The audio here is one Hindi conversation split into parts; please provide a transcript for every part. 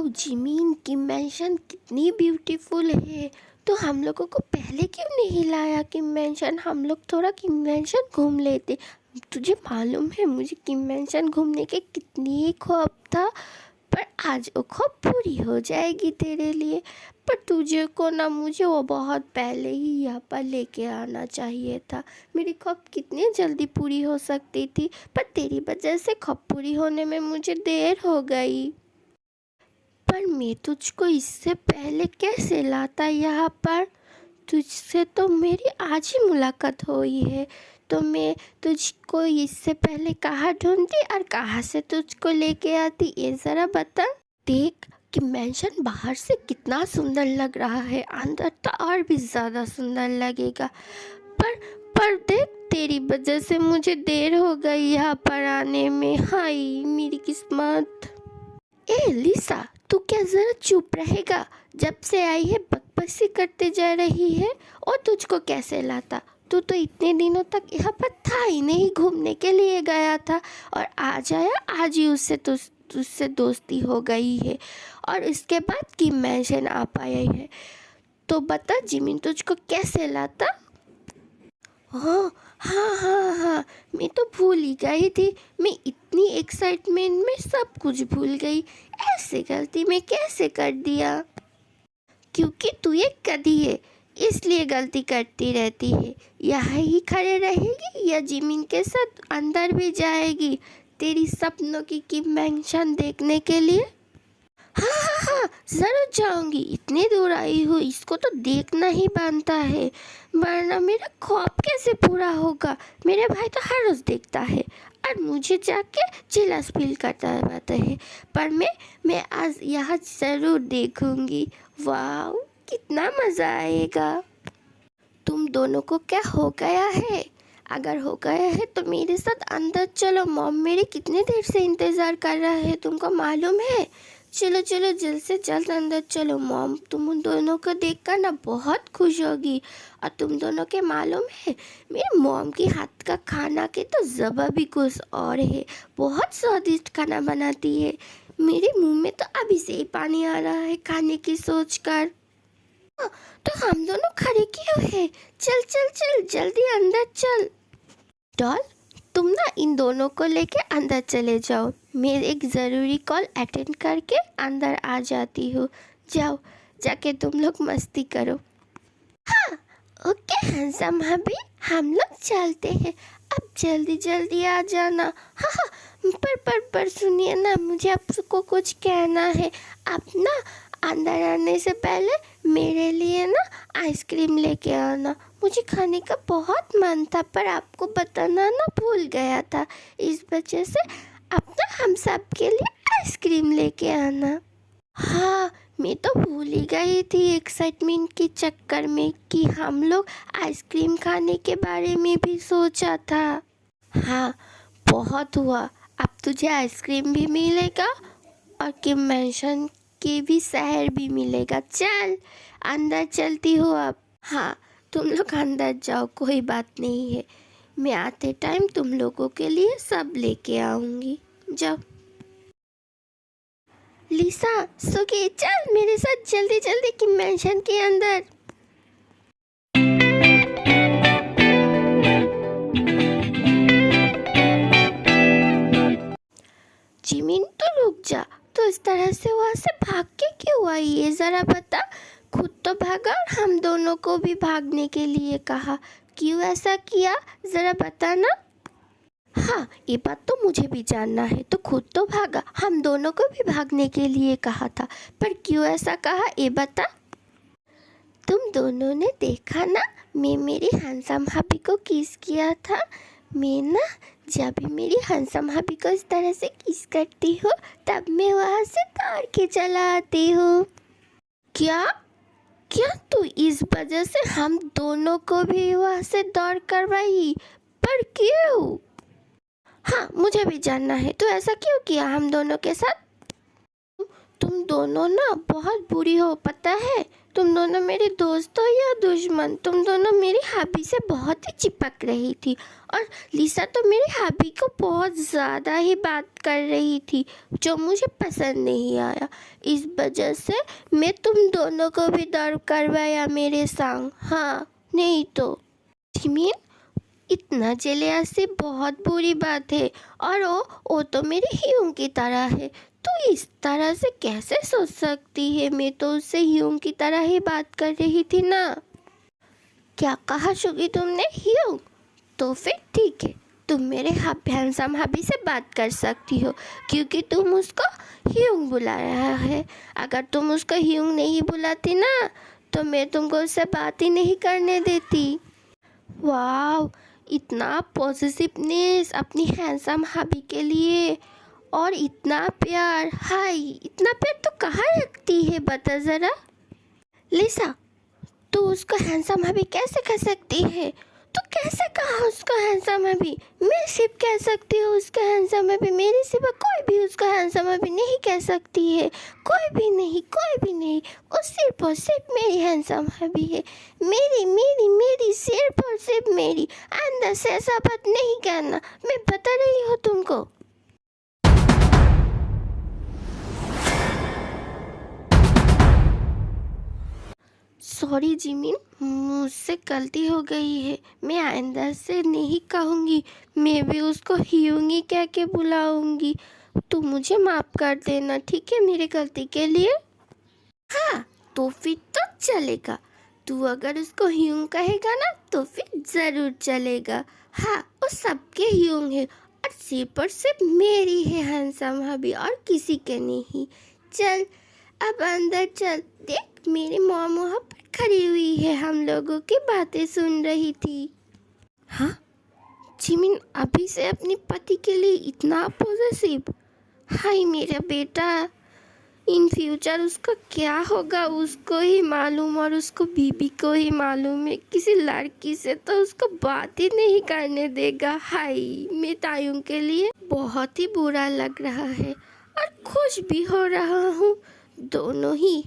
जिमीन की मेंशन कितनी ब्यूटीफुल है। तो हम लोगों को पहले क्यों नहीं लाया कि मेंशन, हम लोग थोड़ा कि मेंशन घूम लेते। तुझे मालूम है मुझे कि मेंशन घूमने के कितनी ख्वाब था, पर आज वो ख्वाब पूरी हो जाएगी तेरे लिए। पर तुझे को ना मुझे वो बहुत पहले ही यहाँ पर लेके आना चाहिए था। मेरी ख्वाब कितनी जल्दी पूरी हो सकती थी, पर तेरी वजह से ख्वाब पूरी होने में मुझे देर हो गई। पर मैं तुझको इससे पहले कैसे लाता यहाँ पर। तुझसे तो मेरी आज ही मुलाकात हुई है, तो मैं तुझको इससे पहले कहाँ ढूंढती और कहाँ से तुझको लेके आती, ये ज़रा बता। देख कि मेंशन बाहर से कितना सुंदर लग रहा है, अंदर तो और भी ज़्यादा सुंदर लगेगा। पर पर देख तेरी वजह से मुझे देर हो गई यहाँ पर आने में। हाय मेरी किस्मत। ए लिसा, तू क्या ज़रा चुप रहेगा। जब से आई है बकबसी करते जा रही है। और तुझको कैसे लाता, तू तो इतने दिनों तक यहाँ पर था ही नहीं, घूमने के लिए गया था और आज आया, आज ही उससे तुझसे दोस्ती हो गई है और इसके बाद की मेंशन आ पाया है। तो बता जिमिन तुझको कैसे लाता। हाँ हाँ हाँ हाँ, मैं तो भूल ही गई थी। मैं इतनी एक्साइटमेंट में सब कुछ भूल गई। ऐसे गलती मैं कैसे कर दिया। क्योंकि तू एक गधी है, इसलिए गलती करती रहती है। यहाँ ही खड़े रहेगी या जिमिन के साथ अंदर भी जाएगी तेरी सपनों की मेंशन देखने के लिए। हाँ हाँ हाँ, ज़रूर जाऊंगी। इतने दूर आई हूँ, इसको तो देखना ही बनता है, वरना मेरा ख्वाब कैसे पूरा होगा। मेरे भाई तो हर रोज़ देखता है और मुझे जाके जेलस फील करता रहता है। पर मैं आज यहाँ ज़रूर देखूंगी। वाह कितना मज़ा आएगा। तुम दोनों को क्या हो गया है। अगर हो गया है तो मेरे साथ अंदर चलो, मॉम मेरे कितने देर से इंतज़ार कर रहा है, तुमको मालूम है। चलो चलो जल्द से जल्द अंदर चलो, मॉम तुम उन दोनों को देखकर ना बहुत खुश होगी। और तुम दोनों के मालूम है मेरी मॉम की हाथ का खाना के तो ज़बा भी कुछ और है। बहुत स्वादिष्ट खाना बनाती है। मेरे मुंह में तो अभी से ही पानी आ रहा है खाने की सोचकर। तो हम दोनों खड़े क्यों है, चल चल चल जल्दी अंदर चल। डॉल तुम ना इन दोनों को लेके अंदर चले जाओ, मैं एक ज़रूरी कॉल अटेंड करके अंदर आ जाती हूँ। जाओ जाके तुम लोग मस्ती करो। हाँ ओके हैंसम हबी, हम लोग चलते हैं। अब जल्दी जल्दी आ जाना। हाँ हाँ, पर सुनिए ना, मुझे आपको कुछ कहना है। आप ना अंदर आने से पहले मेरे लिए ना आइसक्रीम लेके आना। मुझे खाने का बहुत मन था पर आपको बताना ना भूल गया था, इस वजह से आप ना हम सब के लिए आइसक्रीम लेके आना। हाँ मैं तो भूल ही गई थी एक्साइटमेंट के चक्कर में कि हम लोग आइसक्रीम खाने के बारे में भी सोचा था। हाँ बहुत हुआ, अब तुझे आइसक्रीम भी मिलेगा और किम मेंशन के भी शहर भी मिलेगा। चल अंदर चलती हूँ अब। हाँ तुम लोग अंदर जाओ, कोई बात नहीं है, मैं आते टाइम तुम लोगों के लिए सब लेके आऊँगी। जाओ। लिसा सुगी चल मेरे साथ जल्दी जल्दी कि मेंशन के अंदर। जिमिन तो रुक जा, तो इस तरह से वहाँ से भाग के क्यों आई ये ज़रा बता। खुद तो भागा और हम दोनों को भी भागने के लिए कहा, क्यों ऐसा किया ज़रा बता ना। हाँ ये बात तो मुझे भी जानना है। तो खुद तो भागा, हम दोनों को भी भागने के लिए कहा था, पर क्यों ऐसा कहा ये बता। तुम दोनों ने देखा ना, मैं मेरी हैंडसम हबी को किस किया था। मैं ना जब भी मेरी हैंडसम हबी को इस तरह से किस करती हूँ तब मैं वहाँ से दौड़ के चला आती हूँ। क्या क्या तू इस वजह से हम दोनों को भी वहाँ से दौड़ करवाई, पर क्यों। हाँ मुझे भी जानना है, तो ऐसा क्यों किया हम दोनों के साथ। तुम दोनों ना बहुत बुरी हो, पता है। तुम दोनों मेरे दोस्त हो या दुश्मन। तुम दोनों मेरी हॉबी से बहुत ही चिपक रही थी, और लिसा तो मेरी हॉबी को बहुत ज़्यादा ही बात कर रही थी, जो मुझे पसंद नहीं आया। इस वजह से मैं तुम दोनों को भी दर्द करवाया मेरे संग। हाँ, नहीं तो जिमिन, इतना जेलसी बहुत बुरी बात है। और वो तो मेरी ह्यूम की तरह है। तो इस तरह से कैसे सोच सकती है। मैं तो उससे ह्यूम की तरह ही बात कर रही थी ना। क्या कहा शुगी तुमने, ह्यूम? तो फिर ठीक है, तुम मेरे हैंडसम हबी से बात कर सकती हो, क्योंकि तुम उसको ह्यूम बुला रहा है। अगर तुम उसको ह्यूम नहीं बुलाती ना, तो मैं तुमको उससे बात ही नहीं करने देती। वाह, इतना पॉजिटिवनेस अपनी हैंडसम हबी के लिए, और इतना प्यार। हाय, इतना प्यार तो कहाँ रखती है, बता ज़रा। लिसा, तू उसको हैंडसम हबी कैसे कह सकती है? तो कैसे कहा उसको हैंडसम हबी? मैं सिर्फ कह सकती हूँ उसका हैंडसम हबी। मेरे सिवा कोई भी उसका हैंडसम हबी नहीं कह सकती है। कोई भी नहीं, कोई भी नहीं। वो सिर्फ और सिर्फ मेरी हैंडसम हबी है। मेरी मेरी मेरी, सिर्फ और सिर्फ मेरी। अंदर से ऐसा बात नहीं कहना, मैं बता रही हूँ तुमको। सॉरी जिमिन, मुझसे गलती हो गई है। मैं आइंदा से नहीं कहूँगी। मैं भी उसको ह्यूंगी कह के बुलाऊंगी। तू मुझे माफ़ कर देना, ठीक है, मेरी गलती के लिए। हाँ, तो फिर तो चलेगा। तू अगर उसको ह्यूंग कहेगा ना, तो फिर ज़रूर चलेगा। हाँ, वो सबके ह्यूंग है, और सिर्फ मेरी है हैंडसम हबी, और किसी के नहीं। चल, अब अंदर चल। देख, मेरी मॉम वहाँ पर खड़ी हुई है, हम लोगों की बातें सुन रही थी। हाँ, जिमिन अभी से अपने पति के लिए इतना पॉजिटिव। हाय मेरा बेटा, इन फ्यूचर उसका क्या होगा उसको ही मालूम, और उसको बीबी को ही मालूम है। किसी लड़की से तो उसको बात ही नहीं करने देगा। हाय, मैं तायुं के लिए बहुत ही बुरा लग रहा है, और खुश भी हो रहा हूँ, दोनों ही।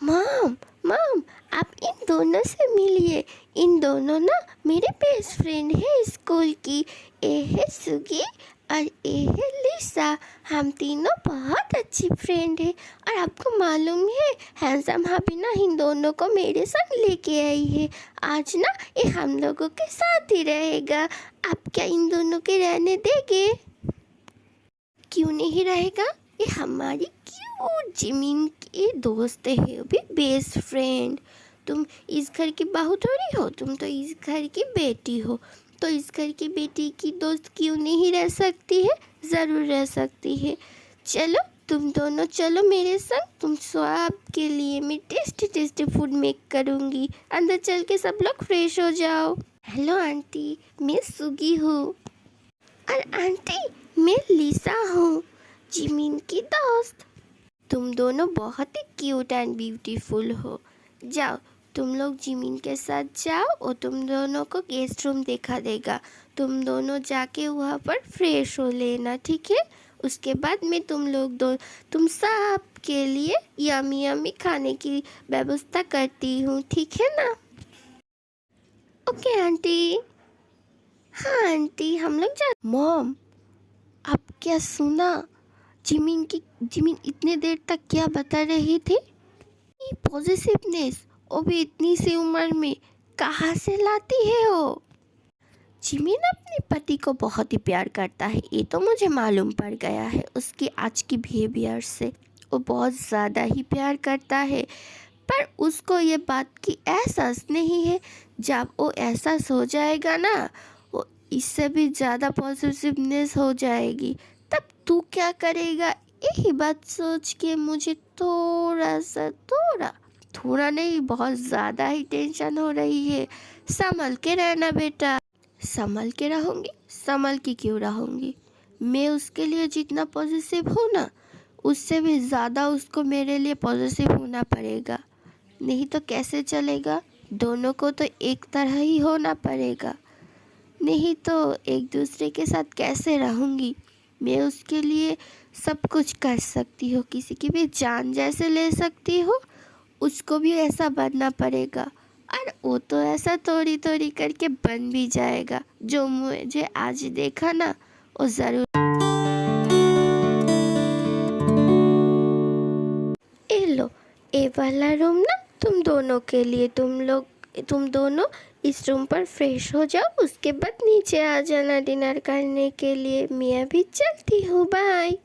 मॉम, मॉम, आप इन दोनों से मिलिए। इन दोनों ना मेरे बेस्ट फ्रेंड है स्कूल की। ए है सुगी, और ए है लिसा। हम तीनों बहुत अच्छी फ्रेंड है। और आपको मालूम है, हैंडसम भाभी ना इन दोनों को मेरे संग लेके आई है। आज ना ये हम लोगों के साथ ही रहेगा। आप क्या इन दोनों के रहने देंगे? क्यों नहीं रहेगा? ये हमारी क्यूट जिमिन के दोस्त है, वो भी बेस्ट फ्रेंड। तुम इस घर की बहू थोड़ी हो, तुम तो इस घर की बेटी हो। तो इस घर की बेटी की दोस्त क्यों नहीं रह सकती है? ज़रूर रह सकती है। चलो, तुम दोनों चलो मेरे संग। तुम सब के लिए मैं टेस्टी टेस्टी फूड मेक करूँगी। अंदर चल के सब लोग फ्रेश हो जाओ। हेलो आंटी, मैं सुगी हूँ। और आंटी, मैं लिसा हूँ, जिमिन की दोस्त। तुम दोनों बहुत ही क्यूट एंड ब्यूटीफुल हो। जाओ, तुम लोग जिमिन के साथ जाओ, और तुम दोनों को गेस्ट रूम दिखा देगा। तुम दोनों जाके वहाँ पर फ्रेश हो लेना, ठीक है। उसके बाद मैं तुम सब के लिए यमी यमी खाने की व्यवस्था करती हूँ, ठीक है ना। Okay aunty. हाँ आंटी, हम लोग जा। मॉम, आप क्या सुना? जिमिन इतने देर तक क्या बता रही थी? ये पॉजिटिवनेस, वो भी इतनी सी उम्र में कहाँ से लाती है वो? जिमिन अपने पति को बहुत ही प्यार करता है, ये तो मुझे मालूम पड़ गया है उसकी आज की बिहेवियर से। वो बहुत ज़्यादा ही प्यार करता है, पर उसको ये बात की एहसास नहीं है। जब वो एहसास हो जाएगा ना, वो इससे भी ज़्यादा पॉजिटिवनेस हो जाएगी। तब तू क्या करेगा? यही बात सोच के मुझे थोड़ा नहीं, बहुत ज़्यादा ही टेंशन हो रही है। संभल के रहना बेटा। संभल के रहूँगी? संभल के क्यों रहूँगी? मैं उसके लिए जितना पॉजिटिव हूँ ना, उससे भी ज़्यादा उसको मेरे लिए पॉजिटिव होना पड़ेगा। नहीं तो कैसे चलेगा? दोनों को तो एक तरह ही होना पड़ेगा, नहीं तो एक दूसरे के साथ कैसे रहूँगी? मैं उसके लिए सब कुछ कर सकती हूँ, किसी की भी जान जैसे ले सकती हूँ, उसको भी ऐसा बनना पड़ेगा। और वो तो ऐसा थोड़ी थोड़ी करके बन भी जाएगा। जो मुझे आज देखा ना, वो ज़रूर। ये लो, ये वाला रूम ना तुम दोनों के लिए। तुम दोनों इस रूम पर फ्रेश हो जाओ, उसके बाद नीचे आ जाना डिनर करने के लिए। मैं भी चलती हूँ, बाय।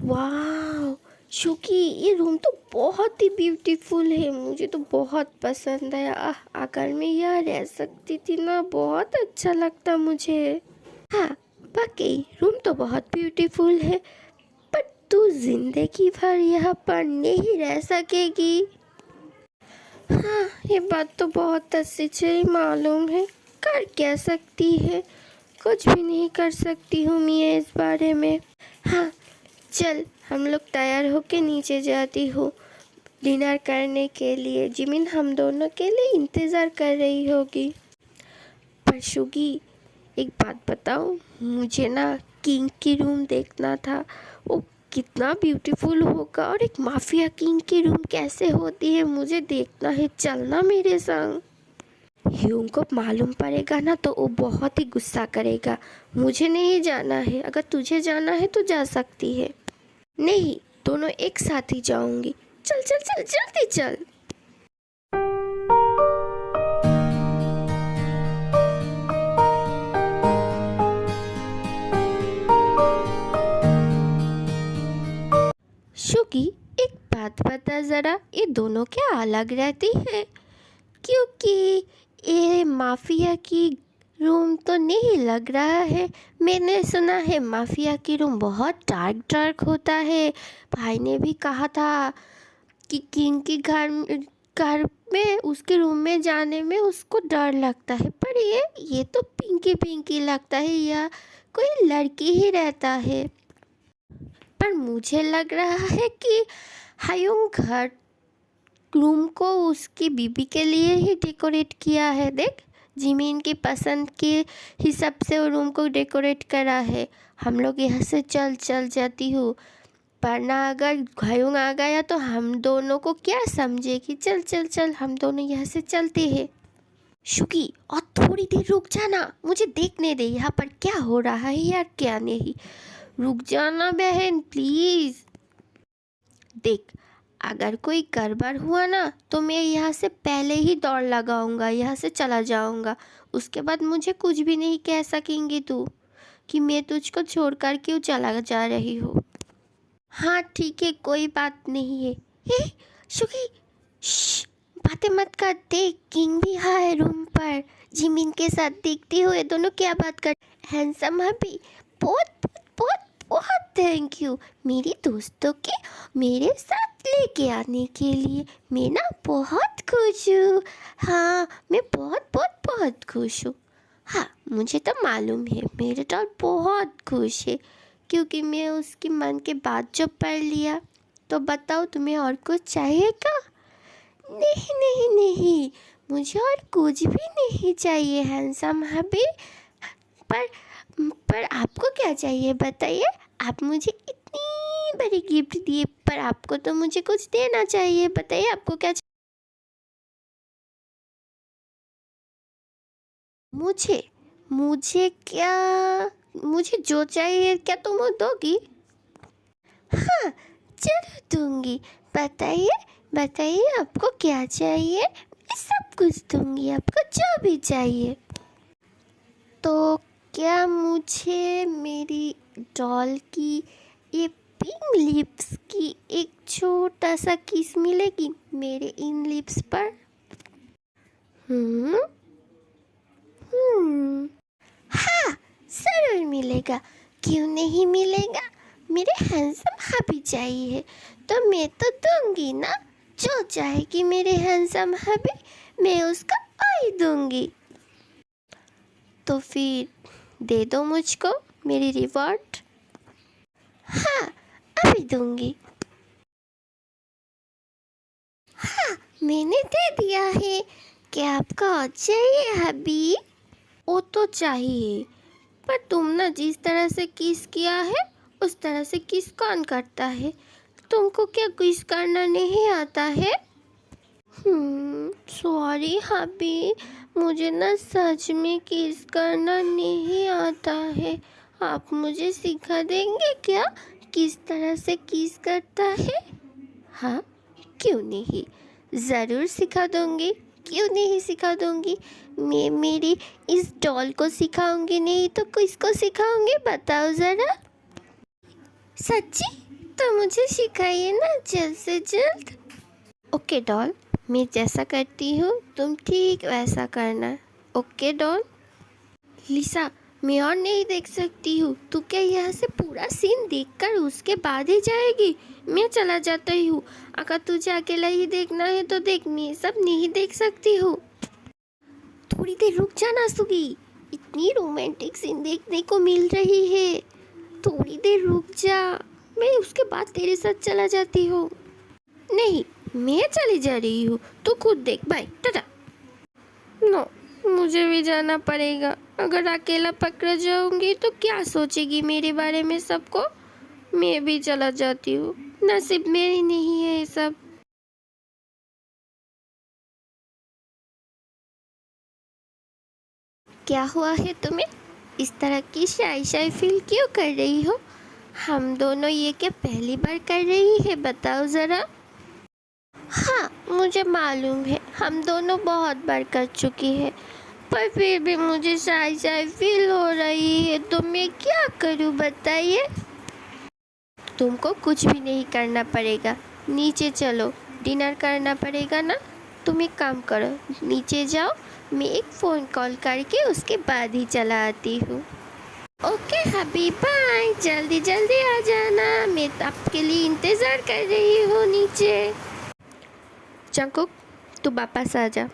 वाह शुकी, ये रूम तो बहुत ही ब्यूटीफुल है, मुझे तो बहुत पसंद है। अगर मैं यहाँ रह सकती थी ना, बहुत अच्छा लगता मुझे। हाँ, बाकी रूम तो बहुत ब्यूटीफुल है, पर तू जिंदगी भर यहाँ पर नहीं रह सकेगी। हाँ, ये बात तो बहुत अच्छी से मालूम है। कर क्या सकती है, कुछ भी नहीं कर सकती हूँ मैं इस बारे में। हाँ चल, हम लोग तैयार होके नीचे जाती हूँ डिनर करने के लिए। जिमिन हम दोनों के लिए इंतज़ार कर रही होगी। पर शुगी, एक बात बताऊँ, मुझे ना किंग की रूम देखना था। वो कितना ब्यूटीफुल होगा, और एक माफिया किंग की रूम कैसे होती है मुझे देखना है। चलना मेरे संग। ह्यूंग को मालूम पड़ेगा ना तो वो बहुत ही गुस्सा करेगा। मुझे नहीं जाना है, अगर तुझे जाना है तो जा सकती है। नहीं, दोनों एक साथ ही जाऊंगी। चल चल चल, जल्दी चल। शुकी, एक बात बता ज़रा, ये दोनों क्या अलग रहती है? क्योंकि ये माफिया की रूम तो नहीं लग रहा है। मैंने सुना है माफिया की रूम बहुत डार्क डार्क होता है। भाई ने भी कहा था कि किंग की घर में उसके रूम में जाने में उसको डर लगता है। पर ये तो पिंकी पिंकी लगता है, या कोई लड़की ही रहता है। पर मुझे लग रहा है कि हायुंग घर रूम को उसकी बीबी के लिए ही डेकोरेट किया है। देख, जिमीन की पसंद के हिसाब से वो रूम को डेकोरेट करा है। हम लोग यहाँ से चल जाती हूँ, वरना अगर हायुंग आ गया तो हम दोनों को क्या समझेगी। चल चल चल, हम दोनों यहाँ से चलते हैं। शुकी, और थोड़ी देर रुक जाना, मुझे देखने दे यहाँ पर क्या हो रहा है यार, क्या नहीं। रुक जाना बहन प्लीज़। देख, अगर कोई गड़बड़ हुआ ना तो मैं यहाँ से पहले ही दौड़ लगाऊंगा, यहाँ से चला जाऊंगा। उसके बाद मुझे कुछ भी नहीं कह सकेंगी तू कि मैं तुझको छोड़कर क्यों चला जा रही हूँ। हाँ ठीक है, कोई बात नहीं है। हे शुकी, श्श, बातें मत कर। देख, किंग भी है रूम पर जिमिन के साथ। देखती हुए दोनों क्या बात कर। हैंडसम हैप्पी, बहुत बहुत बहुत बहुत थैंक यू मेरी दोस्तों के मेरे साथ लेके आने के लिए। मैं ना बहुत खुश हूँ। हाँ, मैं बहुत बहुत बहुत खुश हूँ। हाँ, मुझे तो मालूम है मेरे डॉल बहुत खुश है, क्योंकि मैं उसकी मन के बात जो पढ़ लिया। तो बताओ, तुम्हें और कुछ चाहिए क्या? नहीं नहीं नहीं, मुझे और कुछ भी नहीं चाहिए हैंडसम हबी। पर पर आपको क्या चाहिए बताइए? आप मुझे इतनी बड़ी गिफ्ट दिए, पर आपको तो मुझे कुछ देना चाहिए। बताइए आपको क्या मुझे मुझे क्या मुझे जो चाहिए क्या तुम वो दोगी? हाँ, जरूर दूंगी। बताइए बताइए आपको क्या चाहिए, मैं सब कुछ दूंगी आपको जो भी चाहिए। तो क्या मुझे मेरी डॉल की ये पिंक लिप्स की एक छोटा सा किस मिलेगी मेरे इन लिप्स पर? हम्म हम्म हाँ, ज़रूर मिलेगा। क्यों नहीं मिलेगा? मेरे हैंडसम हबी चाहिए तो मैं तो दूंगी ना। जो चाहेगी मेरे हैंडसम हबी, मैं उसको वही दूंगी। तो फिर दे दो मुझको मेरी रिवॉर्ड। हाँ, अभी दूंगी। हाँ, मैंने दे दिया है। क्या आपका और चाहिए हबी? वो तो चाहिए, पर तुम ना जिस तरह से किस किया है उस तरह से किस कौन करता है? तुमको क्या किस करना नहीं आता है? सॉरी हबी, मुझे ना सच में किस करना नहीं आता है। आप मुझे सिखा देंगे क्या किस तरह से किस करता है? हाँ, क्यों नहीं, ज़रूर सिखा दूँगी। क्यों नहीं सिखा दूँगी? मैं मेरी इस डॉल को सिखाऊंगी नहीं तो किसको सिखाऊंगी, बताओ ज़रा। सच्ची? तो मुझे सिखाइए ना जल्द से जल्द। ओके डॉल, मैं जैसा करती हूँ तुम ठीक वैसा करना। Okay doll. लिसा, मैं और नहीं देख सकती हूँ। तू क्या यहाँ से पूरा सीन देखकर उसके बाद ही जाएगी? मैं चला जाता हूँ। अगर तुझे अकेला ही देखना है तो देख, मैं सब नहीं देख सकती हूँ। थोड़ी देर रुक जाना सुगी, इतनी रोमांटिक सीन देखने को मिल रही है। थोड़ी देर रुक जा, मैं उसके बाद तेरे साथ चला जाती हूँ। नहीं, मैं चली जा रही हूँ, तू खुद देख। बाय, टाटा। नो, मुझे भी जाना पड़ेगा। अगर अकेला पकड़ जाऊंगी तो क्या सोचेगी मेरे बारे में सबको। मैं भी चला जाती हूँ, नसीब मेरी नहीं है ये सब। क्या हुआ है तुम्हें? इस तरह की शाई शाई फील क्यों कर रही हो? हम दोनों ये क्या पहली बार कर रही है, बताओ ज़रा। हाँ, मुझे मालूम है हम दोनों बहुत बार कर चुकी है, पर फिर भी मुझे शाई शाई फील हो रही है, तो मैं क्या करूँ बताइए। तुमको कुछ भी नहीं करना पड़ेगा, नीचे चलो, डिनर करना पड़ेगा ना। तुम एक काम करो, नीचे जाओ, मैं एक फ़ोन कॉल करके उसके बाद ही चला आती हूँ। ओके हबी, बाय, जल्दी जल्दी आ जाना, मैं आपके लिए इंतज़ार कर रही हूँ नीचे। जंकुक, तू वापस आ जा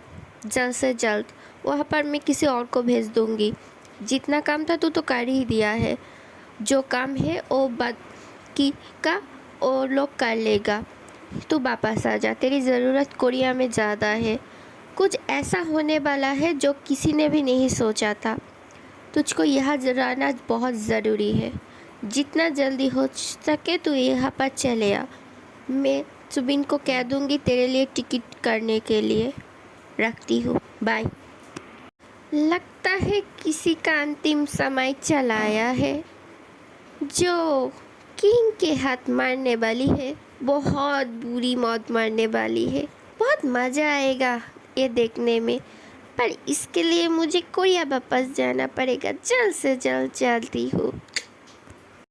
जल्द से जल्द। वहाँ पर मैं किसी और को भेज दूँगी। जितना काम था तू तो कर ही दिया है, जो काम है वो बाकी का और लोग कर लेगा। तू वापस आ जा, तेरी ज़रूरत कोरिया में ज़्यादा है। कुछ ऐसा होने वाला है जो किसी ने भी नहीं सोचा था। तुझको यहाँ रहना बहुत ज़रूरी है। जितना जल्दी हो सके तू यहाँ पर चले आ। मैं सुबिन को कह दूँगी तेरे लिए टिकट करने के लिए। रखती हूँ, बाय। लगता है किसी का अंतिम समय चलाया है। जो किंग के हाथ मारने वाली है, बहुत बुरी मौत मरने वाली है। बहुत मज़ा आएगा ये देखने में, पर इसके लिए मुझे कोरिया वापस जाना पड़ेगा। जल्द से जल्द चलती हूँ।